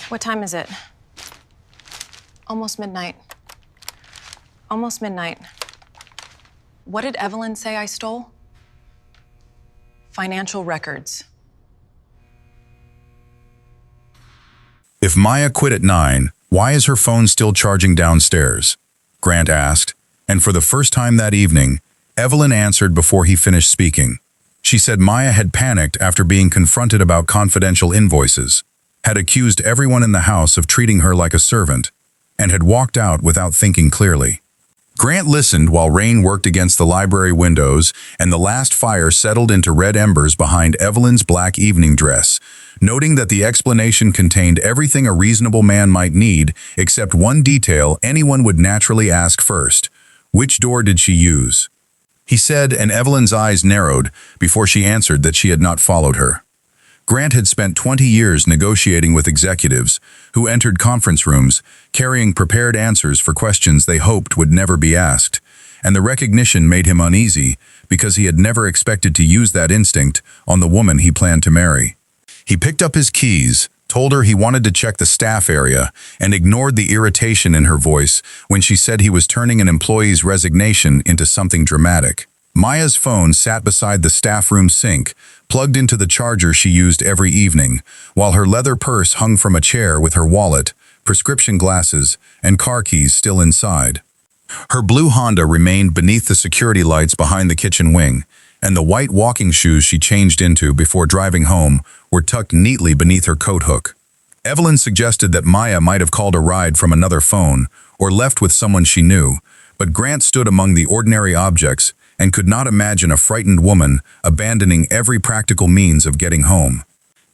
What time is it? Almost midnight. Almost midnight. What did Evelyn say I stole? Financial records. If Maya quit at 9, why is her phone still charging downstairs? Grant asked, and for the first time that evening, Evelyn answered before he finished speaking. She said Maya had panicked after being confronted about confidential invoices, had accused everyone in the house of treating her like a servant, and had walked out without thinking clearly. Grant listened while rain worked against the library windows and the last fire settled into red embers behind Evelyn's black evening dress, noting that the explanation contained everything a reasonable man might need except one detail anyone would naturally ask first. Which door did she use? He said, and Evelyn's eyes narrowed before she answered that she had not followed her. Grant had spent 20 years negotiating with executives who entered conference rooms carrying prepared answers for questions they hoped would never be asked, and the recognition made him uneasy because he had never expected to use that instinct on the woman he planned to marry. He picked up his keys, told her he wanted to check the staff area, and ignored the irritation in her voice when she said he was turning an employee's resignation into something dramatic. Maya's phone sat beside the staff room sink, plugged into the charger she used every evening, while her leather purse hung from a chair with her wallet, prescription glasses, and car keys still inside. Her blue Honda remained beneath the security lights behind the kitchen wing, and the white walking shoes she changed into before driving home were tucked neatly beneath her coat hook. Evelyn suggested that Maya might have called a ride from another phone or left with someone she knew, but Grant stood among the ordinary objects and could not imagine a frightened woman abandoning every practical means of getting home.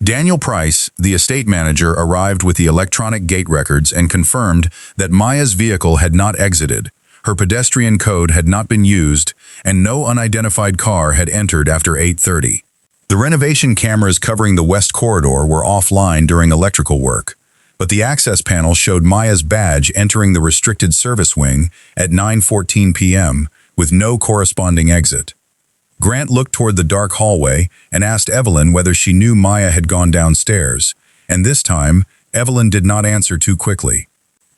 Daniel Price, the estate manager, arrived with the electronic gate records and confirmed that Maya's vehicle had not exited, her pedestrian code had not been used, and no unidentified car had entered after 8:30. The renovation cameras covering the west corridor were offline during electrical work, but the access panel showed Maya's badge entering the restricted service wing at 9:14 p.m., with no corresponding exit. Grant looked toward the dark hallway and asked Evelyn whether she knew Maya had gone downstairs, and this time, Evelyn did not answer too quickly.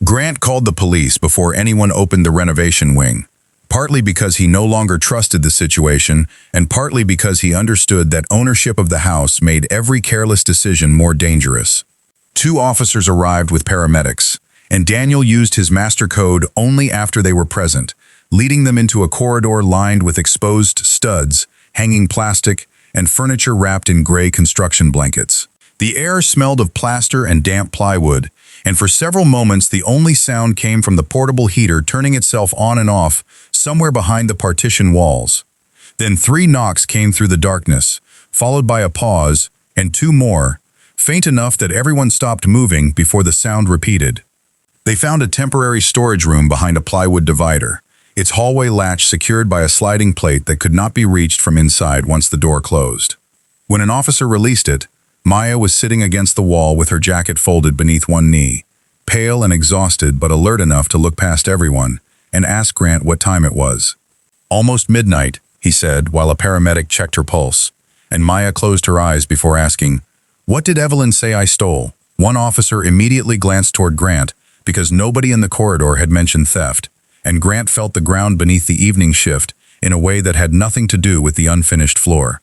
Grant called the police before anyone opened the renovation wing, partly because he no longer trusted the situation and partly because he understood that ownership of the house made every careless decision more dangerous. 2 officers arrived with paramedics, and Daniel used his master code only after they were present, leading them into a corridor lined with exposed studs, hanging plastic, and furniture wrapped in gray construction blankets. The air smelled of plaster and damp plywood, and for several moments the only sound came from the portable heater turning itself on and off somewhere behind the partition walls. Then 3 knocks came through the darkness, followed by a pause, and 2 more, faint enough that everyone stopped moving before the sound repeated. They found a temporary storage room behind a plywood divider, its hallway latch secured by a sliding plate that could not be reached from inside once the door closed. When an officer released it, Maya was sitting against the wall with her jacket folded beneath one knee, pale and exhausted but alert enough to look past everyone and ask Grant what time it was. "Almost midnight," he said while a paramedic checked her pulse, and Maya closed her eyes before asking, "What did Evelyn say I stole?" One officer immediately glanced toward Grant because nobody in the corridor had mentioned theft, and Grant felt the ground beneath the evening shift in a way that had nothing to do with the unfinished floor.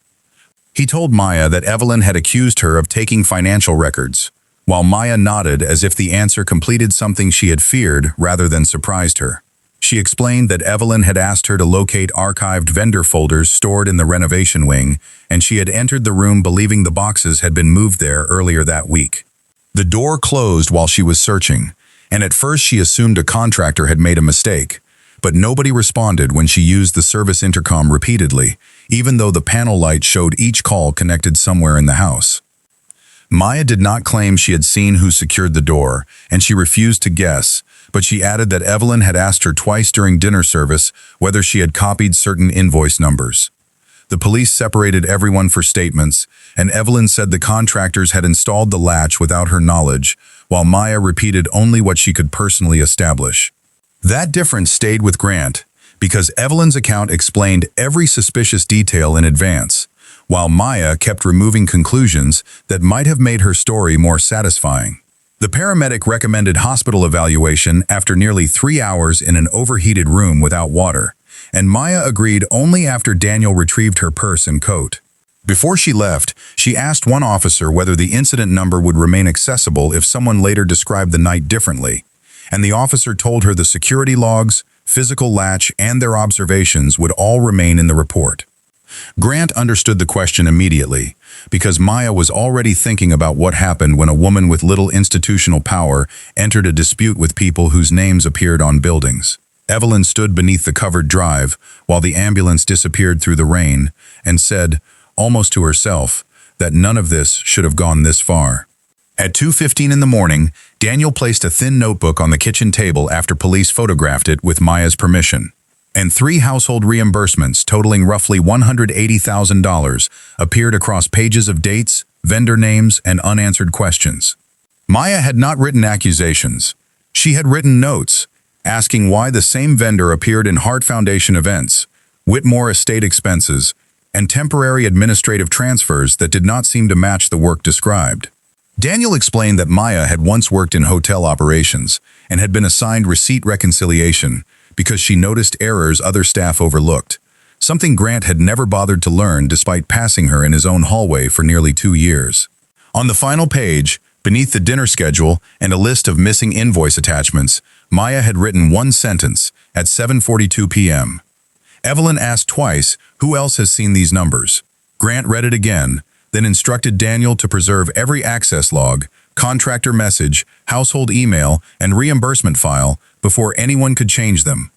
He told Maya that Evelyn had accused her of taking financial records, while Maya nodded as if the answer completed something she had feared rather than surprised her. She explained that Evelyn had asked her to locate archived vendor folders stored in the renovation wing, and she had entered the room believing the boxes had been moved there earlier that week. The door closed while she was searching, and at first she assumed a contractor had made a mistake, but nobody responded when she used the service intercom repeatedly, even though the panel light showed each call connected somewhere in the house. Maya did not claim she had seen who secured the door, and she refused to guess, but she added that Evelyn had asked her twice during dinner service whether she had copied certain invoice numbers. The police separated everyone for statements, and Evelyn said the contractors had installed the latch without her knowledge, while Maya repeated only what she could personally establish. That difference stayed with Grant, because Evelyn's account explained every suspicious detail in advance, while Maya kept removing conclusions that might have made her story more satisfying. The paramedic recommended hospital evaluation after nearly 3 hours in an overheated room without water, and Maya agreed only after Daniel retrieved her purse and coat. Before she left, she asked one officer whether the incident number would remain accessible if someone later described the night differently, and the officer told her the security logs, physical latch, and their observations would all remain in the report. Grant understood the question immediately, because Maya was already thinking about what happened when a woman with little institutional power entered a dispute with people whose names appeared on buildings. Evelyn stood beneath the covered drive while the ambulance disappeared through the rain and said, almost to herself, that none of this should have gone this far. At 2:15 in the morning, Daniel placed a thin notebook on the kitchen table after police photographed it with Maya's permission, and 3 household reimbursements totaling roughly $180,000 appeared across pages of dates, vendor names, and unanswered questions. Maya had not written accusations. She had written notes, asking why the same vendor appeared in Hart Foundation events, Whitmore estate expenses, and temporary administrative transfers that did not seem to match the work described. Daniel explained that Maya had once worked in hotel operations and had been assigned receipt reconciliation because she noticed errors other staff overlooked, something Grant had never bothered to learn despite passing her in his own hallway for nearly 2 years. On the final page, beneath the dinner schedule and a list of missing invoice attachments, Maya had written one sentence at 7:42 p.m. Evelyn asked twice, who else has seen these numbers? Grant read it again, then instructed Daniel to preserve every access log, contractor message, household email, and reimbursement file before anyone could change them.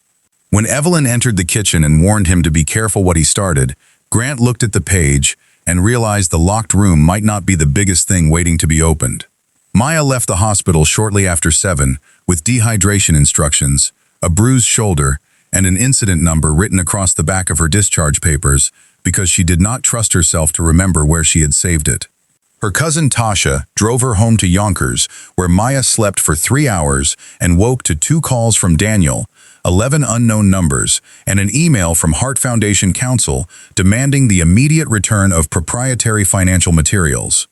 When Evelyn entered the kitchen and warned him to be careful what he started, Grant looked at the page and realized the locked room might not be the biggest thing waiting to be opened. Maya left the hospital shortly after 7 with dehydration instructions, a bruised shoulder, and an incident number written across the back of her discharge papers because she did not trust herself to remember where she had saved it. Her cousin Tasha drove her home to Yonkers, where Maya slept for 3 hours and woke to 2 calls from Daniel, 11 unknown numbers, and an email from Hart Foundation Counsel demanding the immediate return of proprietary financial materials.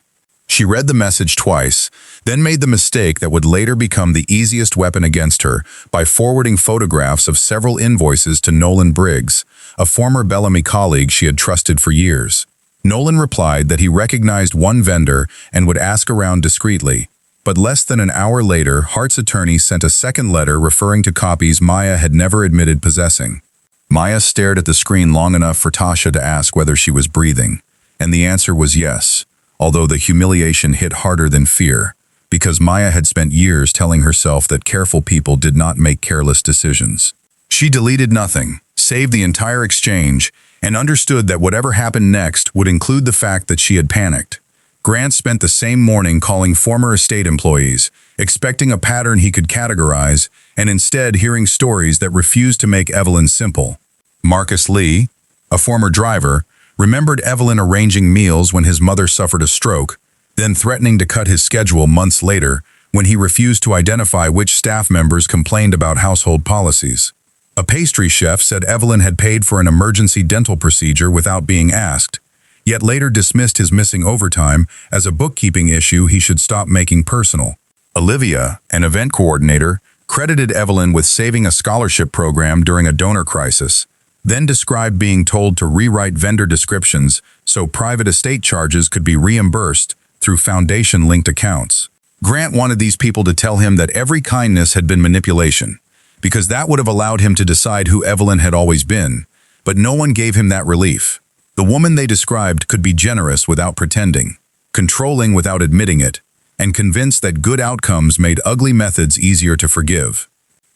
She read the message twice, then made the mistake that would later become the easiest weapon against her by forwarding photographs of several invoices to Nolan Briggs, a former Bellamy colleague she had trusted for years. Nolan replied that he recognized one vendor and would ask around discreetly, but less than an hour later, Hart's attorney sent a second letter referring to copies Maya had never admitted possessing. Maya stared at the screen long enough for Tasha to ask whether she was breathing, and the answer was yes, although the humiliation hit harder than fear, because Maya had spent years telling herself that careful people did not make careless decisions. She deleted nothing, saved the entire exchange, and understood that whatever happened next would include the fact that she had panicked. Grant spent the same morning calling former estate employees, expecting a pattern he could categorize, and instead hearing stories that refused to make Evelyn simple. Marcus Lee, a former driver, remembered Evelyn arranging meals when his mother suffered a stroke, then threatening to cut his schedule months later when he refused to identify which staff members complained about household policies. A pastry chef said Evelyn had paid for an emergency dental procedure without being asked, yet later dismissed his missing overtime as a bookkeeping issue he should stop making personal. Olivia, an event coordinator, credited Evelyn with saving a scholarship program during a donor crisis, then described being told to rewrite vendor descriptions so private estate charges could be reimbursed through foundation-linked accounts. Grant wanted these people to tell him that every kindness had been manipulation, because that would have allowed him to decide who Evelyn had always been, but no one gave him that relief. The woman they described could be generous without pretending, controlling without admitting it, and convinced that good outcomes made ugly methods easier to forgive.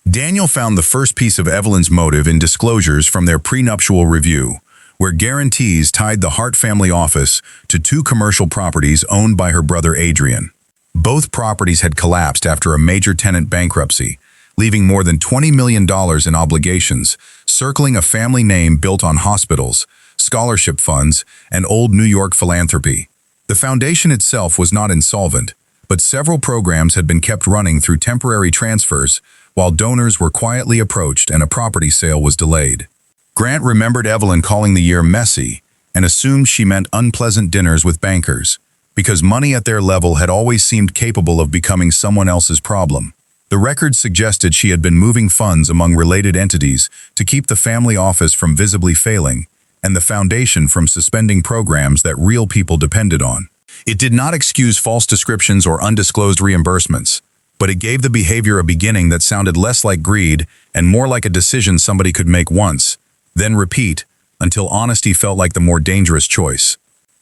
Daniel found the first piece of Evelyn's motive in disclosures from their prenuptial review, where guarantees tied the Hart family office to 2 commercial properties owned by her brother Adrian. Both properties had collapsed after a major tenant bankruptcy, leaving more than $20 million in obligations, circling a family name built on hospitals, scholarship funds, and old New York philanthropy. The foundation itself was not insolvent, but several programs had been kept running through temporary transfers while donors were quietly approached and a property sale was delayed. Grant remembered Evelyn calling the year messy and assumed she meant unpleasant dinners with bankers, because money at their level had always seemed capable of becoming someone else's problem. The records suggested she had been moving funds among related entities to keep the family office from visibly failing, and the foundation from suspending programs that real people depended on. It did not excuse false descriptions or undisclosed reimbursements, but it gave the behavior a beginning that sounded less like greed and more like a decision somebody could make once, then repeat, until honesty felt like the more dangerous choice.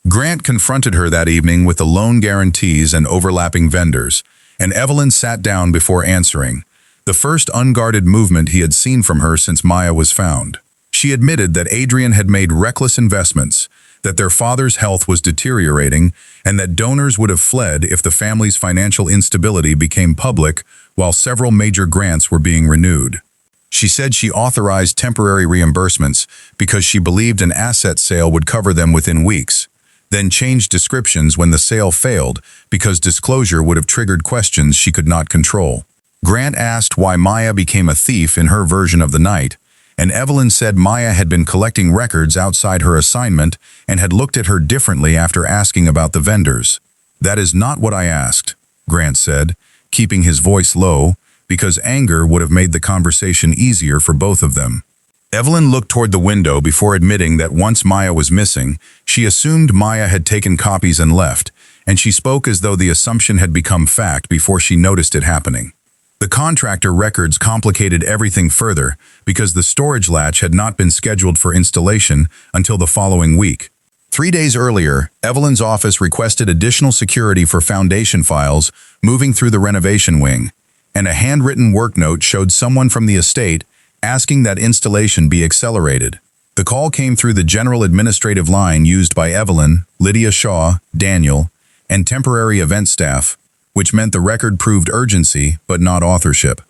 Grant confronted her that evening with the loan guarantees and overlapping vendors, and Evelyn sat down before answering, the first unguarded movement he had seen from her since Maya was found. She admitted that Adrian had made reckless investments, that their father's health was deteriorating, and that donors would have fled if the family's financial instability became public while several major grants were being renewed. She said she authorized temporary reimbursements because she believed an asset sale would cover them within weeks, then changed descriptions when the sale failed because disclosure would have triggered questions she could not control. Grant asked why Maya became a thief in her version of the night, and Evelyn said Maya had been collecting records outside her assignment and had looked at her differently after asking about the vendors. "That is not what I asked," Grant said, keeping his voice low, because anger would have made the conversation easier for both of them. Evelyn looked toward the window before admitting that once Maya was missing, she assumed Maya had taken copies and left, and she spoke as though the assumption had become fact before she noticed it happening. The contractor records complicated everything further because the storage latch had not been scheduled for installation until the following week. 3 days earlier, Evelyn's office requested additional security for foundation files moving through the renovation wing, and a handwritten work note showed someone from the estate asking that installation be accelerated. The call came through the general administrative line used by Evelyn, Lydia Shaw, Daniel, and temporary event staff, which meant the record proved urgency but not authorship.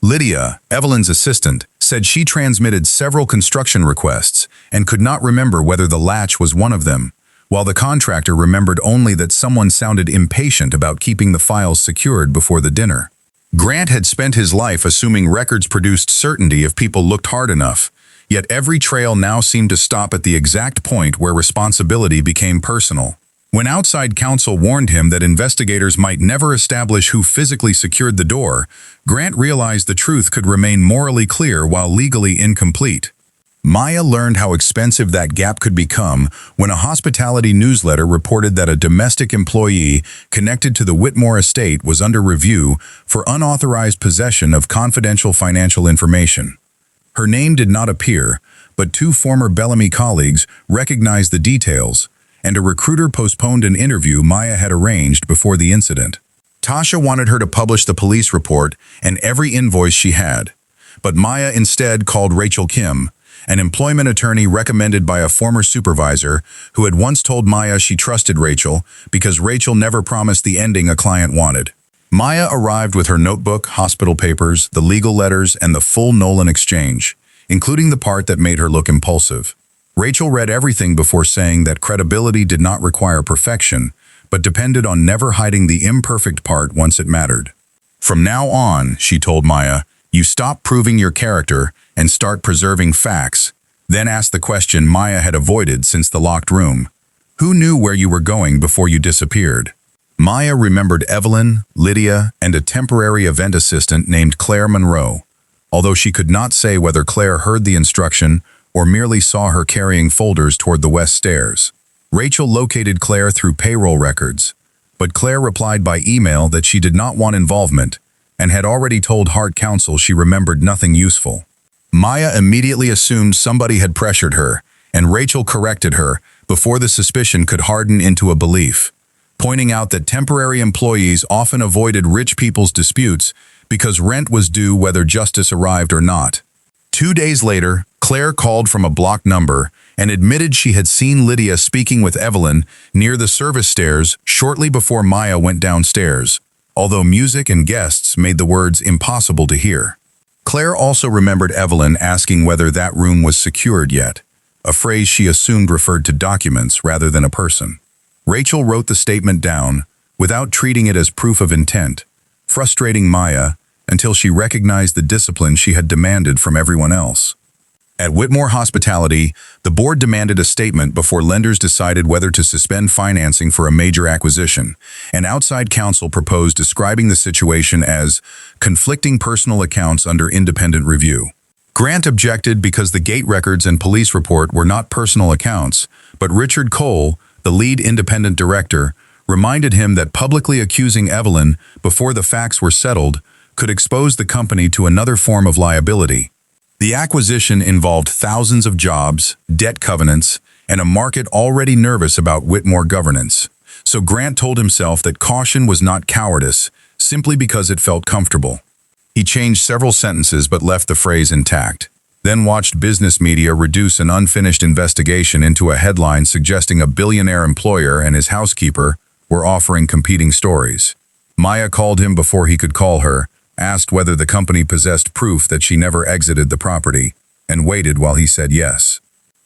Lydia, Evelyn's assistant, said she transmitted several construction requests and could not remember whether the latch was one of them, while the contractor remembered only that someone sounded impatient about keeping the files secured before the dinner. Grant had spent his life assuming records produced certainty if people looked hard enough, yet every trail now seemed to stop at the exact point where responsibility became personal. When outside counsel warned him that investigators might never establish who physically secured the door, Grant realized the truth could remain morally clear while legally incomplete. Maya learned how expensive that gap could become when a hospitality newsletter reported that a domestic employee connected to the Whitmore estate was under review for unauthorized possession of confidential financial information. Her name did not appear, but 2 former Bellamy colleagues recognized the details, and a recruiter postponed an interview Maya had arranged before the incident. Tasha wanted her to publish the police report and every invoice she had, but Maya instead called Rachel Kim, an employment attorney recommended by a former supervisor who had once told Maya she trusted Rachel because Rachel never promised the ending a client wanted. Maya arrived with her notebook, hospital papers, the legal letters, and the full Nolan exchange, including the part that made her look impulsive. Rachel read everything before saying that credibility did not require perfection, but depended on never hiding the imperfect part once it mattered. "From now on," she told Maya, "you stop proving your character and start preserving facts," then asked the question Maya had avoided since the locked room. "Who knew where you were going before you disappeared?" Maya remembered Evelyn, Lydia, and a temporary event assistant named Claire Monroe, although she could not say whether Claire heard the instruction or merely saw her carrying folders toward the west stairs. Rachel located Claire through payroll records, but Claire replied by email that she did not want involvement and had already told Hart Counsel she remembered nothing useful. Maya immediately assumed somebody had pressured her, and Rachel corrected her before the suspicion could harden into a belief, pointing out that temporary employees often avoided rich people's disputes because rent was due whether justice arrived or not. 2 days later, Claire called from a blocked number and admitted she had seen Lydia speaking with Evelyn near the service stairs shortly before Maya went downstairs, although music and guests made the words impossible to hear. Claire also remembered Evelyn asking whether that room was secured yet, a phrase she assumed referred to documents rather than a person. Rachel wrote the statement down without treating it as proof of intent, frustrating Maya until she recognized the discipline she had demanded from everyone else. At Whitmore Hospitality, the board demanded a statement before lenders decided whether to suspend financing for a major acquisition, and outside counsel proposed describing the situation as conflicting personal accounts under independent review. Grant objected because the gate records and police report were not personal accounts, but Richard Cole, the lead independent director, reminded him that publicly accusing Evelyn before the facts were settled could expose the company to another form of liability. The acquisition involved thousands of jobs, debt covenants, and a market already nervous about Whitmore governance. So Grant told himself that caution was not cowardice, simply because it felt comfortable. He changed several sentences but left the phrase intact, then watched business media reduce an unfinished investigation into a headline suggesting a billionaire employer and his housekeeper were offering competing stories. Maya called him before he could call her, asked whether the company possessed proof that she never exited the property, and waited while he said yes.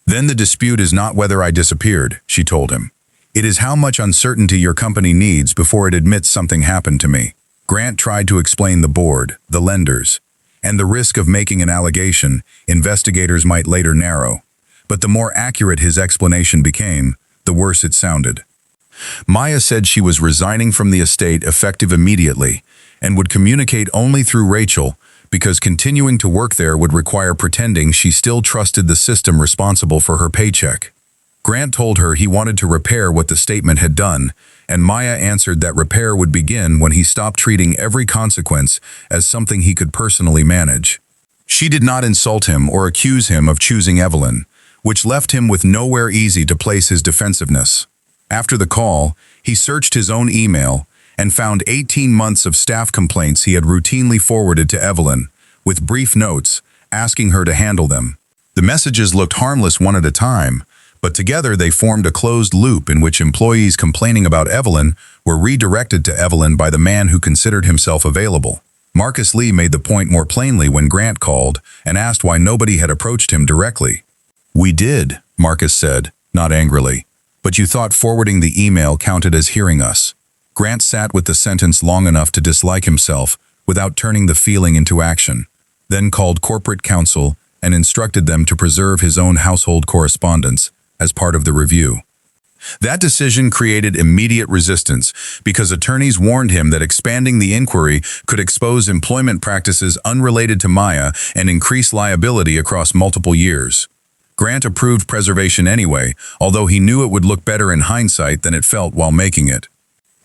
Then the dispute is not whether I disappeared, she told him. It is how much uncertainty your company needs before it admits something happened to me. Grant tried to explain the board, the lenders, and the risk of making an allegation investigators might later narrow. But the more accurate his explanation became, the worse it sounded. Maya said she was resigning from the estate effective immediately, and would communicate only through Rachel because continuing to work there would require pretending she still trusted the system responsible for her paycheck. Grant told her he wanted to repair what the statement had done, and Maya answered that repair would begin when he stopped treating every consequence as something he could personally manage. She did not insult him or accuse him of choosing Evelyn, which left him with nowhere easy to place his defensiveness. After the call, he searched his own email and found 18 months of staff complaints he had routinely forwarded to Evelyn, with brief notes asking her to handle them. The messages looked harmless one at a time, but together they formed a closed loop in which employees complaining about Evelyn were redirected to Evelyn by the man who considered himself available. Marcus Lee made the point more plainly when Grant called and asked why nobody had approached him directly. "We did," Marcus said, not angrily, "but you thought forwarding the email counted as hearing us." Grant sat with the sentence long enough to dislike himself without turning the feeling into action, then called corporate counsel and instructed them to preserve his own household correspondence as part of the review. That decision created immediate resistance because attorneys warned him that expanding the inquiry could expose employment practices unrelated to Maya and increase liability across multiple years. Grant approved preservation anyway, although he knew it would look better in hindsight than it felt while making it.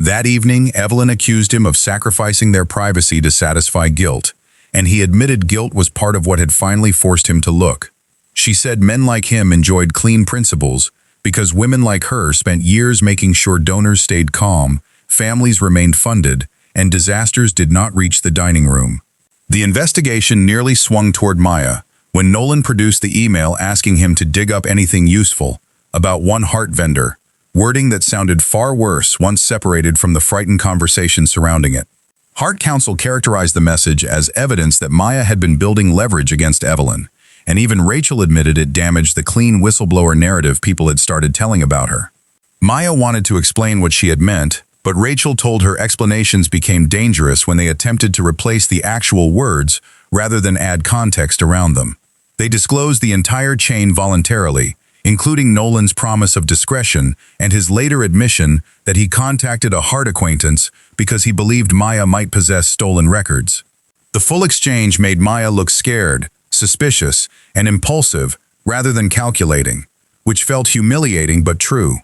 That evening, Evelyn accused him of sacrificing their privacy to satisfy guilt, and he admitted guilt was part of what had finally forced him to look. She said men like him enjoyed clean principles because women like her spent years making sure donors stayed calm, families remained funded, and disasters did not reach the dining room. The investigation nearly swung toward Maya when Nolan produced the email asking him to dig up anything useful about one heart vendor, wording that sounded far worse once separated from the frightened conversation surrounding it. Hart Counsel characterized the message as evidence that Maya had been building leverage against Evelyn, and even Rachel admitted it damaged the clean whistleblower narrative people had started telling about her. Maya wanted to explain what she had meant, but Rachel told her explanations became dangerous when they attempted to replace the actual words rather than add context around them. They disclosed the entire chain voluntarily, including Nolan's promise of discretion and his later admission that he contacted a Hart acquaintance because he believed Maya might possess stolen records. The full exchange made Maya look scared, suspicious, and impulsive rather than calculating, which felt humiliating but true.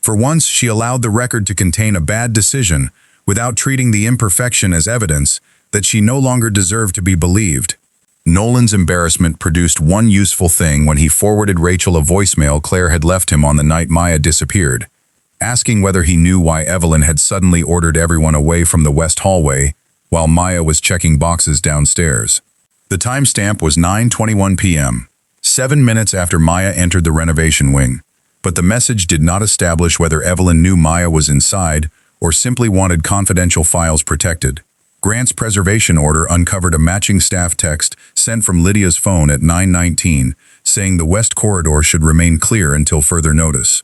For once, she allowed the record to contain a bad decision without treating the imperfection as evidence that she no longer deserved to be believed. Nolan's embarrassment produced one useful thing when he forwarded Rachel a voicemail Claire had left him on the night Maya disappeared, asking whether he knew why Evelyn had suddenly ordered everyone away from the west hallway while Maya was checking boxes downstairs. The timestamp was 9:21 p.m., 7 minutes after Maya entered the renovation wing, but the message did not establish whether Evelyn knew Maya was inside or simply wanted confidential files protected. Grant's preservation order uncovered a matching staff text sent from Lydia's phone at 9:19, saying the west corridor should remain clear until further notice.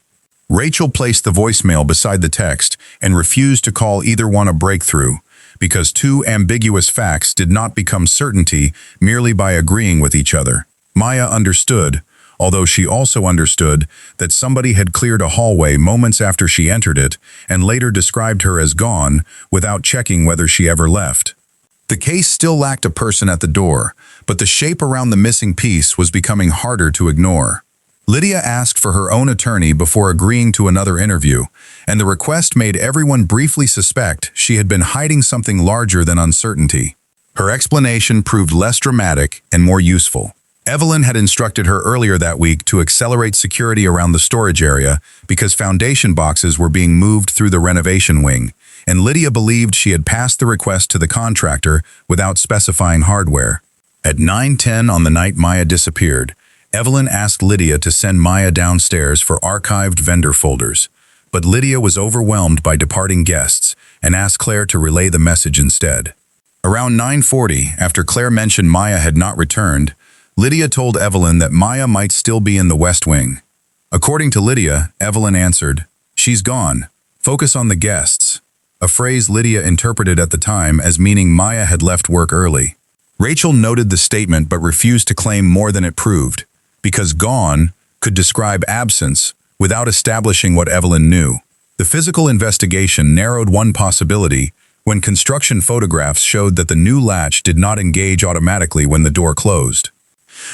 Rachel placed the voicemail beside the text and refused to call either one a breakthrough, because two ambiguous facts did not become certainty merely by agreeing with each other. Maya understood, although she also understood that somebody had cleared a hallway moments after she entered it and later described her as gone without checking whether she ever left. The case still lacked a person at the door, but the shape around the missing piece was becoming harder to ignore. Lydia asked for her own attorney before agreeing to another interview, and the request made everyone briefly suspect she had been hiding something larger than uncertainty. Her explanation proved less dramatic and more useful. Evelyn had instructed her earlier that week to accelerate security around the storage area because foundation boxes were being moved through the renovation wing, and Lydia believed she had passed the request to the contractor without specifying hardware. At 9:10 on the night Maya disappeared, Evelyn asked Lydia to send Maya downstairs for archived vendor folders, but Lydia was overwhelmed by departing guests and asked Claire to relay the message instead. Around 9:40, after Claire mentioned Maya had not returned, Lydia told Evelyn that Maya might still be in the West Wing. According to Lydia, Evelyn answered, "She's gone. Focus on the guests," a phrase Lydia interpreted at the time as meaning Maya had left work early. Rachel noted the statement but refused to claim more than it proved, because gone could describe absence without establishing what Evelyn knew. The physical investigation narrowed one possibility when construction photographs showed that the new latch did not engage automatically when the door closed.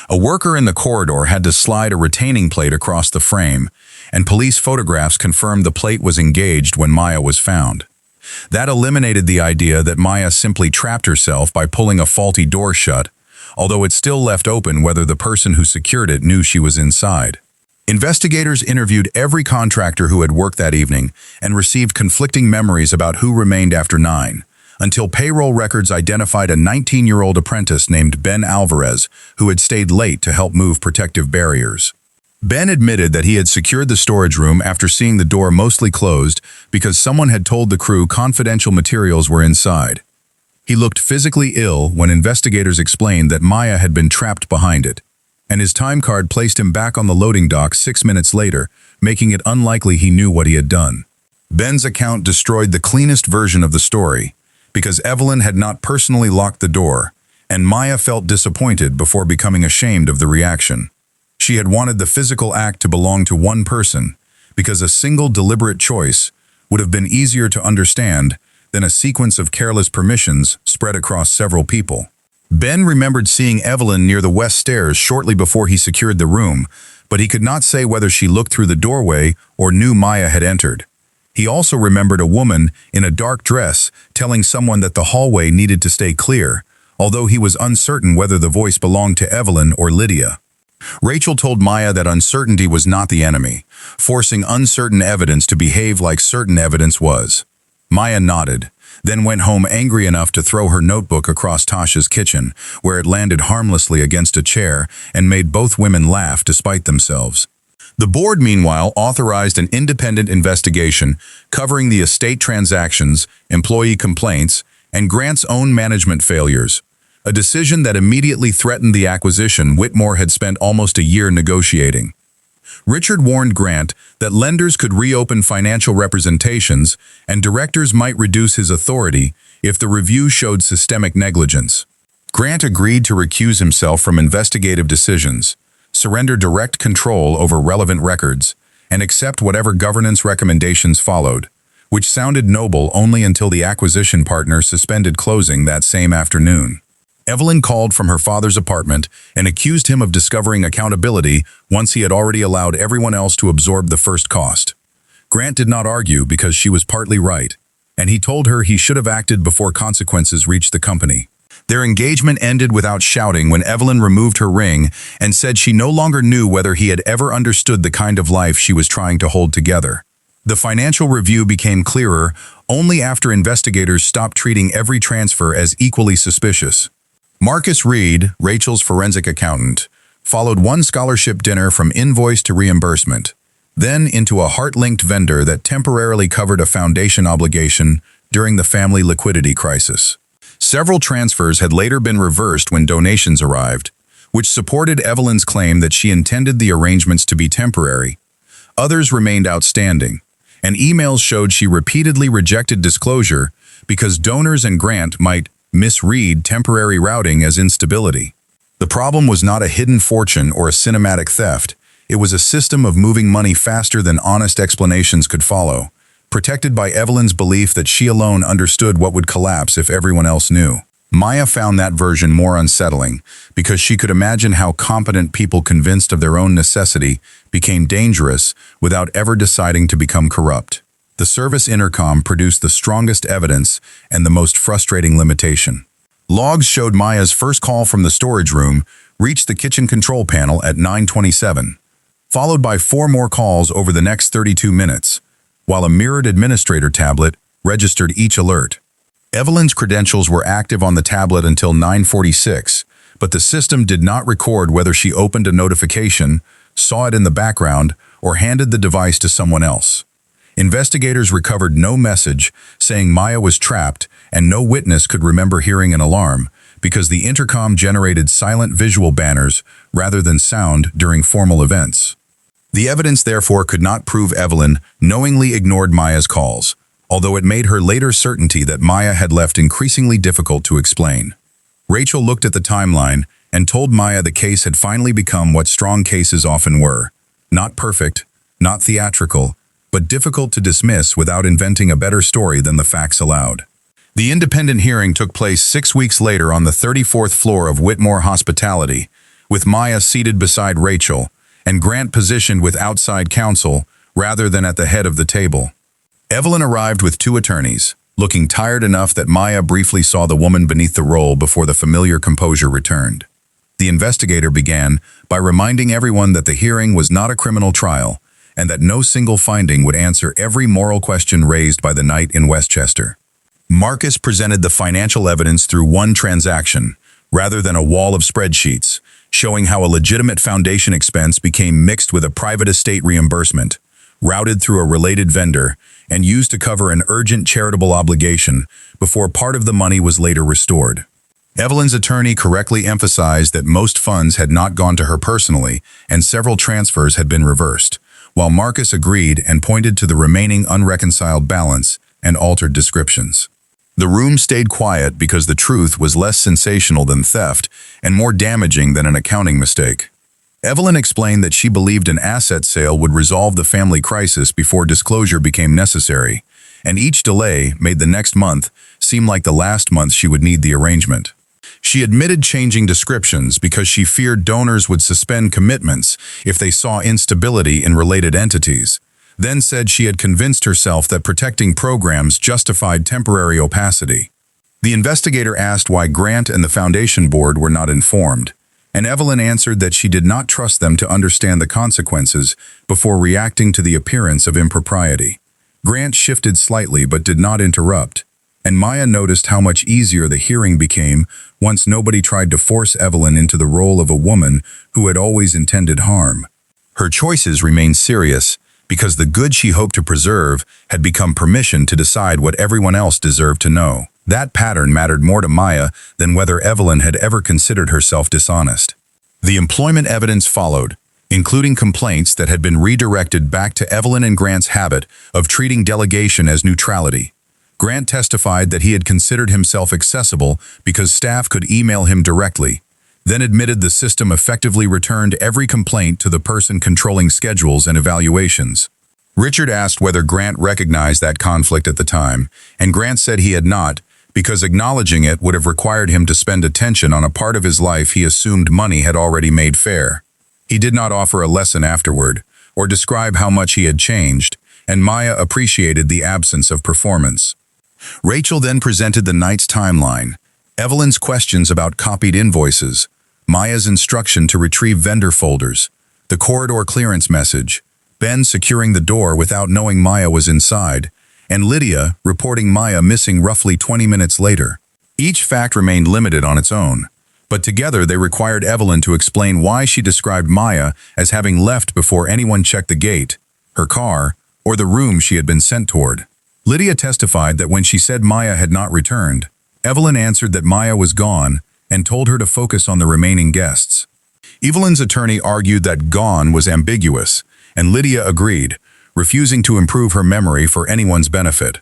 A worker in the corridor had to slide a retaining plate across the frame, and police photographs confirmed the plate was engaged when Maya was found. That eliminated the idea that Maya simply trapped herself by pulling a faulty door shut, although it still left open whether the person who secured it knew she was inside. Investigators interviewed every contractor who had worked that evening and received conflicting memories about who remained after 9, until payroll records identified a 19-year-old apprentice named Ben Alvarez who had stayed late to help move protective barriers. Ben admitted that he had secured the storage room after seeing the door mostly closed because someone had told the crew confidential materials were inside. He looked physically ill when investigators explained that Maya had been trapped behind it, and his time card placed him back on the loading dock 6 minutes later, making it unlikely he knew what he had done. Ben's account destroyed the cleanest version of the story, because Evelyn had not personally locked the door, and Maya felt disappointed before becoming ashamed of the reaction. She had wanted the physical act to belong to one person, because a single deliberate choice would have been easier to understand than a sequence of careless permissions spread across several people. Ben remembered seeing Evelyn near the west stairs shortly before he secured the room, but he could not say whether she looked through the doorway or knew Maya had entered. He also remembered a woman in a dark dress telling someone that the hallway needed to stay clear, although he was uncertain whether the voice belonged to Evelyn or Lydia. Rachel told Maya that uncertainty was not the enemy, forcing uncertain evidence to behave like certain evidence was. Maya nodded, then went home angry enough to throw her notebook across Tasha's kitchen, where it landed harmlessly against a chair and made both women laugh despite themselves. The board, meanwhile, authorized an independent investigation covering the estate transactions, employee complaints, and Grant's own management failures, a decision that immediately threatened the acquisition Whitmore had spent almost a year negotiating. Richard warned Grant that lenders could reopen financial representations and directors might reduce his authority if the review showed systemic negligence. Grant agreed to recuse himself from investigative decisions, surrender direct control over relevant records, and accept whatever governance recommendations followed, which sounded noble only until the acquisition partner suspended closing that same afternoon. Evelyn called from her father's apartment and accused him of discovering accountability once he had already allowed everyone else to absorb the first cost. Grant did not argue because she was partly right, and he told her he should have acted before consequences reached the company. Their engagement ended without shouting when Evelyn removed her ring and said she no longer knew whether he had ever understood the kind of life she was trying to hold together. The financial review became clearer only after investigators stopped treating every transfer as equally suspicious. Marcus Reed, Rachel's forensic accountant, followed one scholarship dinner from invoice to reimbursement, then into a heart-linked vendor that temporarily covered a foundation obligation during the family liquidity crisis. Several transfers had later been reversed when donations arrived, which supported Evelyn's claim that she intended the arrangements to be temporary. Others remained outstanding, and emails showed she repeatedly rejected disclosure because donors and Grant might misread temporary routing as instability. The problem was not a hidden fortune or a cinematic theft. It was a system of moving money faster than honest explanations could follow, protected by Evelyn's belief that she alone understood what would collapse if everyone else knew. Maya found that version more unsettling because she could imagine how competent people convinced of their own necessity became dangerous without ever deciding to become corrupt. The service intercom produced the strongest evidence and the most frustrating limitation. Logs showed Maya's first call from the storage room reached the kitchen control panel at 9:27, followed by 4 more calls over the next 32 minutes, while a mirrored administrator tablet registered each alert. Evelyn's credentials were active on the tablet until 9:46, but the system did not record whether she opened a notification, saw it in the background, or handed the device to someone else. Investigators recovered no message saying Maya was trapped, and no witness could remember hearing an alarm because the intercom generated silent visual banners rather than sound during formal events. The evidence therefore could not prove Evelyn knowingly ignored Maya's calls, although it made her later certainty that Maya had left increasingly difficult to explain. Rachel looked at the timeline and told Maya the case had finally become what strong cases often were. Not perfect, not theatrical, but difficult to dismiss without inventing a better story than the facts allowed. The independent hearing took place 6 weeks later on the 34th floor of Whitmore Hospitality, with Maya seated beside Rachel and Grant positioned with outside counsel rather than at the head of the table. Evelyn arrived with 2 attorneys, looking tired enough that Maya briefly saw the woman beneath the role before the familiar composure returned. The investigator began by reminding everyone that the hearing was not a criminal trial and that no single finding would answer every moral question raised by the night in Westchester. Marcus presented the financial evidence through one transaction, rather than a wall of spreadsheets, showing how a legitimate foundation expense became mixed with a private estate reimbursement, routed through a related vendor, and used to cover an urgent charitable obligation before part of the money was later restored. Evelyn's attorney correctly emphasized that most funds had not gone to her personally, and several transfers had been reversed, while Marcus agreed and pointed to the remaining unreconciled balance and altered descriptions. The room stayed quiet because the truth was less sensational than theft and more damaging than an accounting mistake. Evelyn explained that she believed an asset sale would resolve the family crisis before disclosure became necessary, and each delay made the next month seem like the last month she would need the arrangement. She admitted changing descriptions because she feared donors would suspend commitments if they saw instability in related entities, then said she had convinced herself that protecting programs justified temporary opacity. The investigator asked why Grant and the foundation board were not informed, and Evelyn answered that she did not trust them to understand the consequences before reacting to the appearance of impropriety. Grant shifted slightly but did not interrupt, and Maya noticed how much easier the hearing became once nobody tried to force Evelyn into the role of a woman who had always intended harm. Her choices remained serious because the good she hoped to preserve had become permission to decide what everyone else deserved to know. That pattern mattered more to Maya than whether Evelyn had ever considered herself dishonest. The employment evidence followed, including complaints that had been redirected back to Evelyn and Grant's habit of treating delegation as neutrality. Grant testified that he had considered himself accessible because staff could email him directly, then admitted the system effectively returned every complaint to the person controlling schedules and evaluations. Richard asked whether Grant recognized that conflict at the time, and Grant said he had not, because acknowledging it would have required him to spend attention on a part of his life he assumed money had already made fair. He did not offer a lesson afterward, or describe how much he had changed, and Maya appreciated the absence of performance. Rachel then presented the night's timeline, Evelyn's questions about copied invoices, Maya's instruction to retrieve vendor folders, the corridor clearance message, Ben securing the door without knowing Maya was inside, and Lydia reporting Maya missing roughly 20 minutes later. Each fact remained limited on its own, but together they required Evelyn to explain why she described Maya as having left before anyone checked the gate, her car, or the room she had been sent toward. Lydia testified that when she said Maya had not returned, Evelyn answered that Maya was gone and told her to focus on the remaining guests. Evelyn's attorney argued that gone was ambiguous, and Lydia agreed, refusing to improve her memory for anyone's benefit.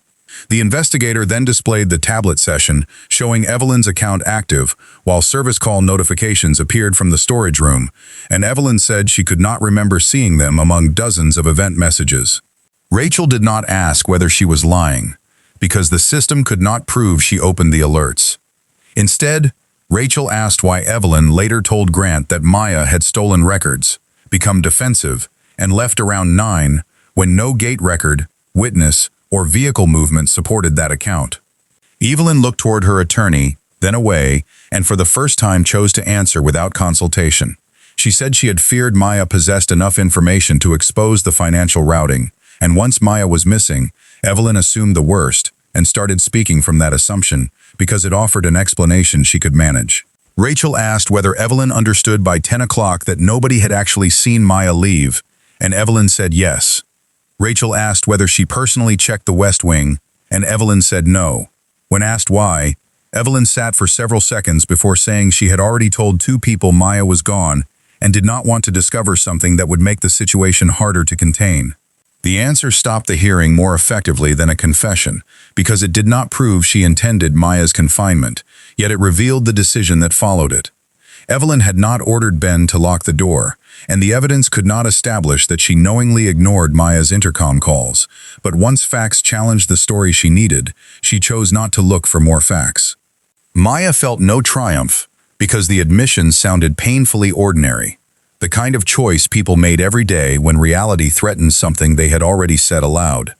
The investigator then displayed the tablet session, showing Evelyn's account active, while service call notifications appeared from the storage room, and Evelyn said she could not remember seeing them among dozens of event messages. Rachel did not ask whether she was lying, because the system could not prove she opened the alerts. Instead, Rachel asked why Evelyn later told Grant that Maya had stolen records, become defensive, and left around 9 when no gate record, witness, or vehicle movement supported that account. Evelyn looked toward her attorney, then away, and for the first time chose to answer without consultation. She said she had feared Maya possessed enough information to expose the financial routing, and once Maya was missing, Evelyn assumed the worst and started speaking from that assumption because it offered an explanation she could manage. Rachel asked whether Evelyn understood by 10 o'clock that nobody had actually seen Maya leave, and Evelyn said yes. Rachel asked whether she personally checked the West Wing, and Evelyn said no. When asked why, Evelyn sat for several seconds before saying she had already told 2 people Maya was gone and did not want to discover something that would make the situation harder to contain. The answer stopped the hearing more effectively than a confession, because it did not prove she intended Maya's confinement, yet it revealed the decision that followed it. Evelyn had not ordered Ben to lock the door, and the evidence could not establish that she knowingly ignored Maya's intercom calls, but once facts challenged the story she needed, she chose not to look for more facts. Maya felt no triumph, because the admission sounded painfully ordinary, the kind of choice people made every day when reality threatened something they had already said aloud.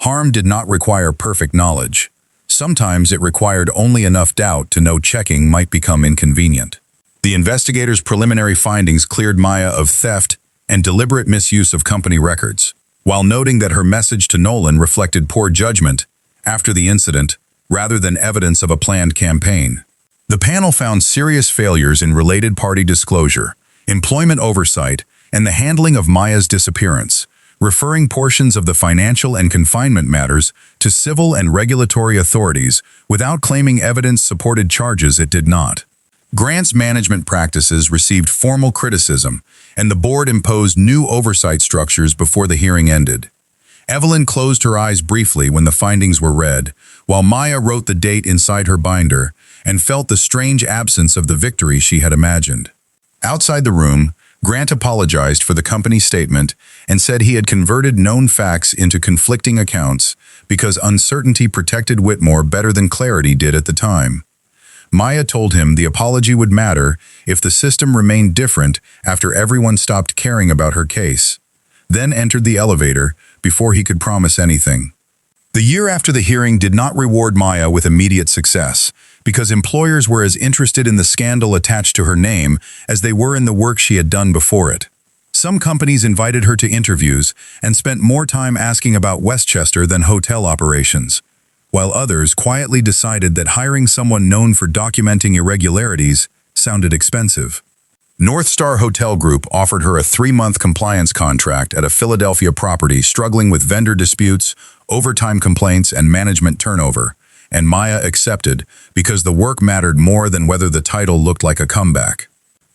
Harm did not require perfect knowledge. Sometimes it required only enough doubt to know checking might become inconvenient. The investigators' preliminary findings cleared Maya of theft and deliberate misuse of company records, while noting that her message to Nolan reflected poor judgment after the incident rather than evidence of a planned campaign. The panel found serious failures in related party disclosure, employment oversight, and the handling of Maya's disappearance, referring portions of the financial and confinement matters to civil and regulatory authorities without claiming evidence supported charges it did not. Grant's management practices received formal criticism, and the board imposed new oversight structures before the hearing ended. Evelyn closed her eyes briefly when the findings were read, while Maya wrote the date inside her binder and felt the strange absence of the victory she had imagined. Outside the room, Grant apologized for the company statement and said he had converted known facts into conflicting accounts because uncertainty protected Whitmore better than clarity did at the time. Maya told him the apology would matter if the system remained different after everyone stopped caring about her case, then entered the elevator before he could promise anything. The year after the hearing did not reward Maya with immediate success, because employers were as interested in the scandal attached to her name as they were in the work she had done before it. Some companies invited her to interviews and spent more time asking about Westchester than hotel operations, while others quietly decided that hiring someone known for documenting irregularities sounded expensive. North Star Hotel Group offered her a 3-month compliance contract at a Philadelphia property struggling with vendor disputes, overtime complaints, and management turnover, and Maya accepted because the work mattered more than whether the title looked like a comeback.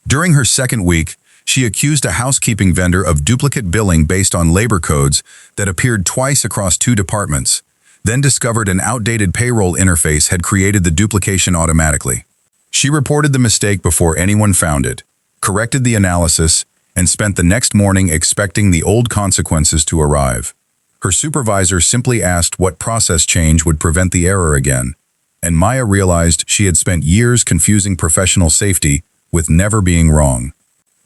During her second week, she accused a housekeeping vendor of duplicate billing based on labor codes that appeared twice across 2 departments, then discovered an outdated payroll interface had created the duplication automatically. She reported the mistake before anyone found it, corrected the analysis, and spent the next morning expecting the old consequences to arrive. Her supervisor simply asked what process change would prevent the error again, and Maya realized she had spent years confusing professional safety with never being wrong.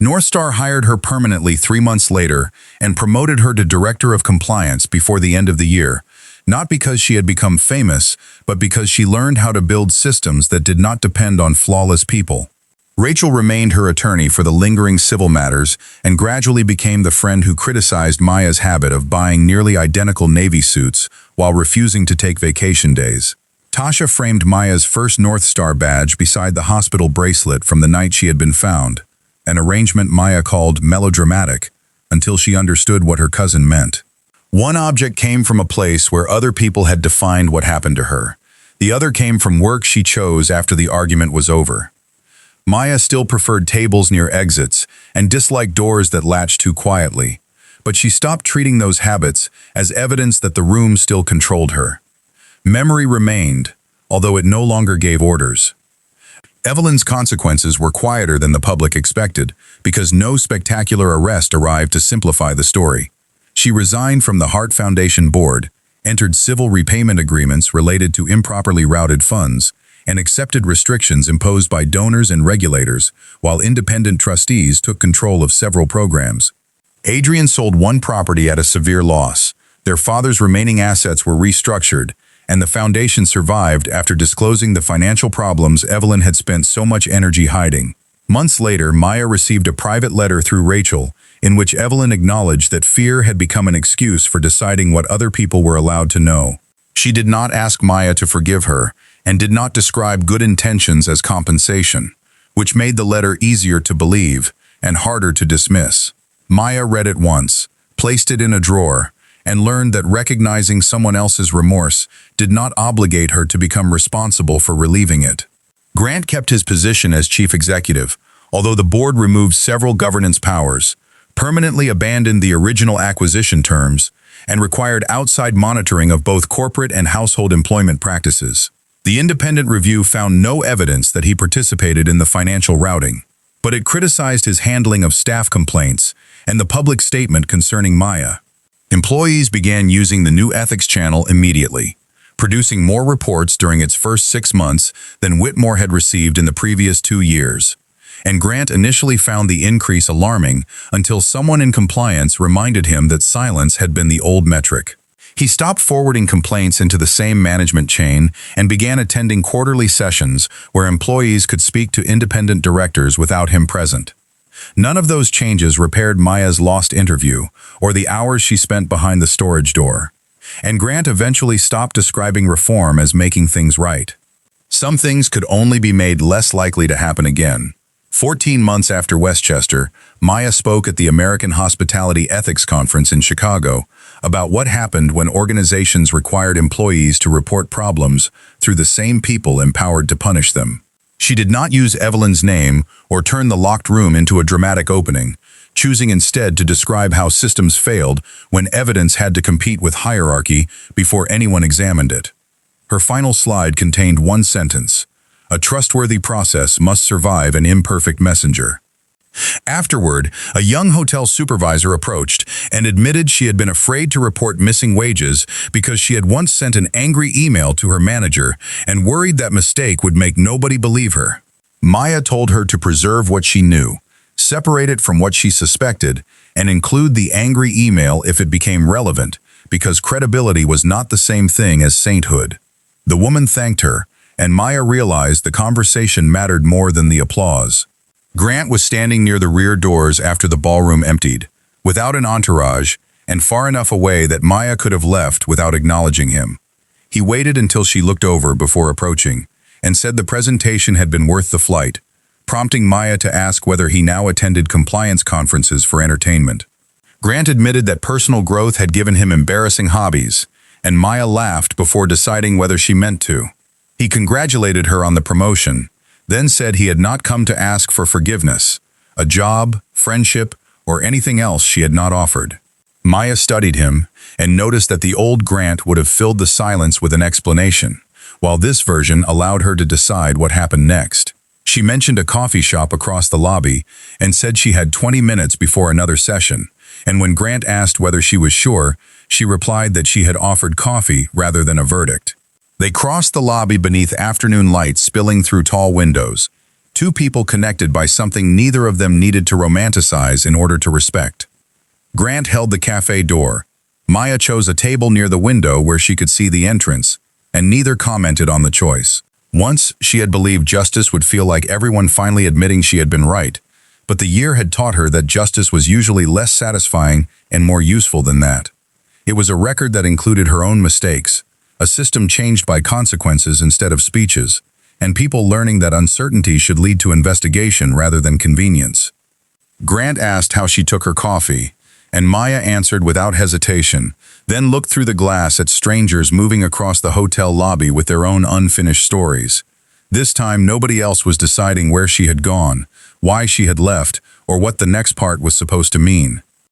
North Star hired her permanently 3 months later and promoted her to Director of Compliance before the end of the year, not because she had become famous, but because she learned how to build systems that did not depend on flawless people. Rachel remained her attorney for the lingering civil matters and gradually became the friend who criticized Maya's habit of buying nearly identical Navy suits while refusing to take vacation days. Tasha framed Maya's first North Star badge beside the hospital bracelet from the night she had been found, an arrangement Maya called melodramatic until she understood what her cousin meant. One object came from a place where other people had defined what happened to her. The other came from work she chose after the argument was over. Maya still preferred tables near exits and disliked doors that latched too quietly, but she stopped treating those habits as evidence that the room still controlled her. Memory remained, although it no longer gave orders. Evelyn's consequences were quieter than the public expected because no spectacular arrest arrived to simplify the story. She resigned from the Hart Foundation board, entered civil repayment agreements related to improperly routed funds, and accepted restrictions imposed by donors and regulators, while independent trustees took control of several programs. Adrian sold one property at a severe loss. Their father's remaining assets were restructured, and the foundation survived after disclosing the financial problems Evelyn had spent so much energy hiding. Months later, Maya received a private letter through Rachel, in which Evelyn acknowledged that fear had become an excuse for deciding what other people were allowed to know. She did not ask Maya to forgive her, and did not describe good intentions as compensation, which made the letter easier to believe and harder to dismiss. Maya read it once, placed it in a drawer, and learned that recognizing someone else's remorse did not obligate her to become responsible for relieving it. Grant kept his position as chief executive, although the board removed several governance powers, permanently abandoned the original acquisition terms, and required outside monitoring of both corporate and household employment practices. The independent review found no evidence that he participated in the financial routing, but it criticized his handling of staff complaints and the public statement concerning Maya. Employees began using the new ethics channel immediately, producing more reports during its first 6 months than Whitmore had received in the previous 2 years. And Grant initially found the increase alarming until someone in compliance reminded him that silence had been the old metric. He stopped forwarding complaints into the same management chain and began attending quarterly sessions where employees could speak to independent directors without him present. None of those changes repaired Maya's lost interview or the hours she spent behind the storage door. And Grant eventually stopped describing reform as making things right. Some things could only be made less likely to happen again. 14 months after Westchester, Maya spoke at the American Hospitality Ethics Conference in Chicago about what happened when organizations required employees to report problems through the same people empowered to punish them. She did not use Evelyn's name or turn the locked room into a dramatic opening, choosing instead to describe how systems failed when evidence had to compete with hierarchy before anyone examined it. Her final slide contained one sentence: "A trustworthy process must survive an imperfect messenger." Afterward, a young hotel supervisor approached and admitted she had been afraid to report missing wages because she had once sent an angry email to her manager and worried that mistake would make nobody believe her. Maya told her to preserve what she knew, separate it from what she suspected, and include the angry email if it became relevant, because credibility was not the same thing as sainthood. The woman thanked her, and Maya realized the conversation mattered more than the applause. Grant was standing near the rear doors after the ballroom emptied, without an entourage, and far enough away that Maya could have left without acknowledging him. He waited until she looked over before approaching, and said the presentation had been worth the flight, prompting Maya to ask whether he now attended compliance conferences for entertainment. Grant admitted that personal growth had given him embarrassing hobbies, and Maya laughed before deciding whether she meant to. He congratulated her on the promotion, then said he had not come to ask for forgiveness, a job, friendship, or anything else she had not offered. Maya studied him and noticed that the old Grant would have filled the silence with an explanation, while this version allowed her to decide what happened next. She mentioned a coffee shop across the lobby and said she had 20 minutes before another session, and when Grant asked whether she was sure, she replied that she had offered coffee rather than a verdict. They crossed the lobby beneath afternoon light spilling through tall windows, two people connected by something neither of them needed to romanticize in order to respect. Grant held the cafe door. Maya chose a table near the window where she could see the entrance, and neither commented on the choice. Once, she had believed justice would feel like everyone finally admitting she had been right, but the year had taught her that justice was usually less satisfying and more useful than that. It was a record that included her own mistakes, a system changed by consequences instead of speeches, and people learning that uncertainty should lead to investigation rather than convenience. Grant asked how she took her coffee, and Maya answered without hesitation, then looked through the glass at strangers moving across the hotel lobby with their own unfinished stories. This time, nobody else was deciding where she had gone, why she had left, or what the next part was supposed to mean.